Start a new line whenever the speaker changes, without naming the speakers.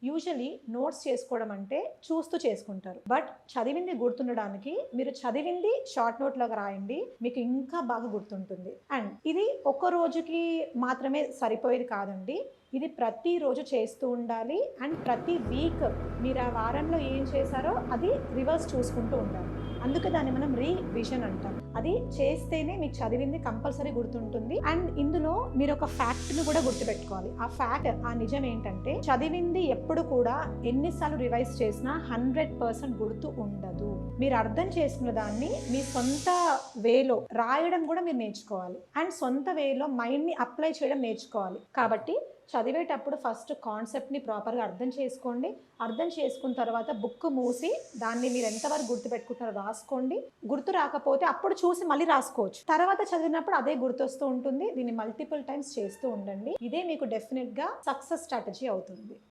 Usually notes చేసుకోవడం అంటే చూస్తూ చేసుకుంటారు, బట్ చదివింది గుర్తుండడానికి మీరు చదివింది షార్ట్ నోట్ లాగా రాయండి, మీకు ఇంకా బాగా గుర్తుంటుంది. అండ్ ఇది ఒక్క రోజుకి మాత్రమే సరిపోయేది కాదండి, ఇది ప్రతిరోజు చేస్తూ ఉండాలి. అండ్ ప్రతి వీక్ మీరు ఆ వారంలో ఏం చేశారో అది రివర్స్ చూసుకుంటూ ఉండాలి. అందుకే దాన్ని మనం రీవిజన్ అంటాం. అది చేస్తేనే మీకు చదివింది కంపల్సరీ గుర్తుంటుంది. అండ్ ఇందులో మీరు ఒక ఫ్యాక్ట్ని కూడా గుర్తుపెట్టుకోవాలి. ఆ ఫ్యాక్ట్, ఆ నిజం ఏంటంటే చదివింది ఎప్పుడు కూడా ఎన్నిసార్లు రివైజ్ చేసినా 100% గుర్తు ఉండదు. మీరు అర్థం చేసుకున్న దాన్ని మీ సొంత వేలో రాయడం కూడా మీరు నేర్చుకోవాలి. అండ్ సొంత వేలో మైండ్ని అప్లై చేయడం నేర్చుకోవాలి. కాబట్టి చదివేటప్పుడు ఫస్ట్ కాన్సెప్ట్ని ప్రాపర్గా అర్థం చేసుకోండి. అర్థం చేసుకున్న తర్వాత బుక్ మూసి దాన్ని మీరు ఎంతవరకు గుర్తుపెట్టుకుంటారో రాసుకోండి. గుర్తు రాకపోతే అప్పుడు చూసి మళ్ళీ రాసుకోవచ్చు. తర్వాత చదివినప్పుడు అదే గుర్తొస్తూ ఉంటుంది. దీన్ని మల్టిపుల్ టైమ్స్ చేస్తూ ఉండండి. ఇదే మీకు డెఫినెట్గా సక్సెస్ స్ట్రాటజీ అవుతుంది.